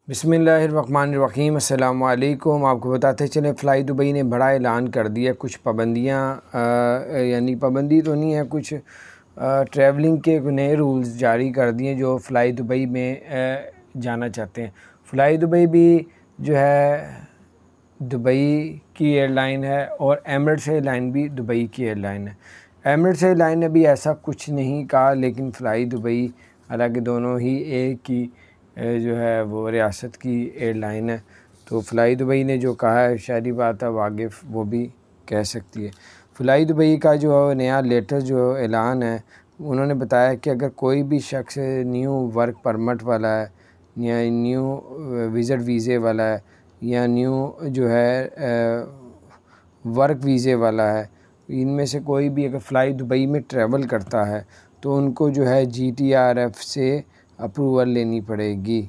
बिस्मिल्लाहिर्रहमानिर्रहीम। अस्सलाम वालेकुम। आपको बताते चलें फ़्लाई दुबई ने बड़ा ऐलान कर दिया। कुछ पाबंदियाँ यानी पाबंदी तो नहीं है, कुछ ट्रैवलिंग के नए रूल्स जारी कर दिए जो फ़्लाई दुबई में जाना चाहते हैं। फ़्लाई दुबई भी जो है दुबई की एयरलाइन है और एमिरेट्स एयरलाइन भी दुबई की एयरलाइन है। एमिरेट्स एयरलाइन ने भी ऐसा कुछ नहीं कहा, लेकिन फ़्लाई दुबई, हालांकि दोनों ही एक ही जो है वो रियासत की एयरलाइन है, तो फ़्लाई दुबई ने जो कहा है शायरी बात है, आगे वो भी कह सकती है। फ़्लाई दुबई का जो नया लेटेस्ट जो ऐलान है, उन्होंने बताया कि अगर कोई भी शख्स न्यू वर्क परमिट वाला है या न्यू विज़िट वीज़े वाला है या न्यू जो है वर्क वीज़े वाला है, इनमें से कोई भी अगर फ़्लाई दुबई में ट्रैवल करता है तो उनको जो है GTRF से अप्रूवल लेनी पड़ेगी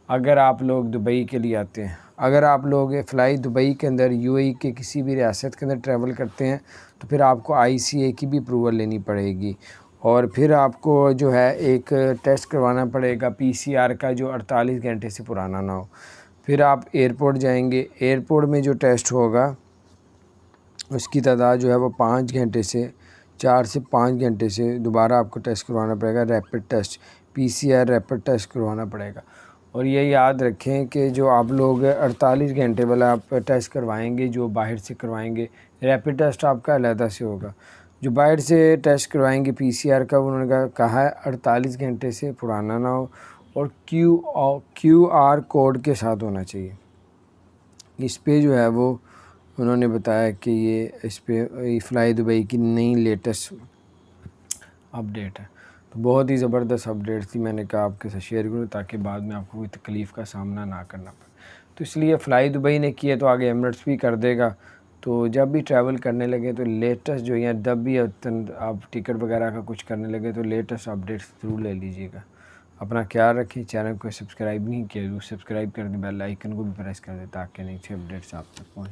अगर आप लोग दुबई के लिए आते हैं। अगर आप लोग फ़्लाई दुबई के अंदर UAE के किसी भी रियासत के अंदर ट्रैवल करते हैं तो फिर आपको ICA की भी अप्रूवल लेनी पड़ेगी, और फिर आपको जो है एक टेस्ट करवाना पड़ेगा PCR का, जो 48 घंटे से पुराना ना हो। फिर आप एयरपोर्ट जाएंगे, एयरपोर्ट में जो टेस्ट होगा उसकी तादाद जो है वो 4 से 5 घंटे से दोबारा आपको टेस्ट करवाना पड़ेगा। Rapid test PCR rapid test करवाना पड़ेगा। और ये याद रखें कि जो आप लोग 48 घंटे वाला आप टेस्ट करवाएंगे, जो बाहर से करवाएंगे, रैपिड टेस्ट आपका अलहदा से होगा। जो बाहर से टेस्ट करवाएंगे PCR का, उन्होंने कहा है 48 घंटे से पुराना ना हो और QR कोड के साथ होना चाहिए। इस पे जो है वो उन्होंने बताया कि ये इस पे फ़्लाई दुबई की नई लेटेस्ट अपडेट है। तो बहुत ही ज़बरदस्त अपडेट थी, मैंने कहा आपके साथ शेयर करूँ ताकि बाद में आपको कोई तकलीफ़ का सामना ना करना पड़े। तो इसलिए फ़्लाई दुबई ने किया तो आगे एमिरेट्स भी कर देगा। तो जब भी ट्रैवल करने लगे तो लेटेस्ट जो या जब भी आप टिकट वगैरह का कुछ करने लगे तो लेटेस्ट अपडेट्स ज़रूर ले लीजिएगा। अपना ख्याल रखें। चैनल को सब्सक्राइब नहीं किया तो सब्सक्राइब कर दें, बेल आइकन को भी प्रेस कर दें ताकि नई अपडेट्स आप तक पहुँच।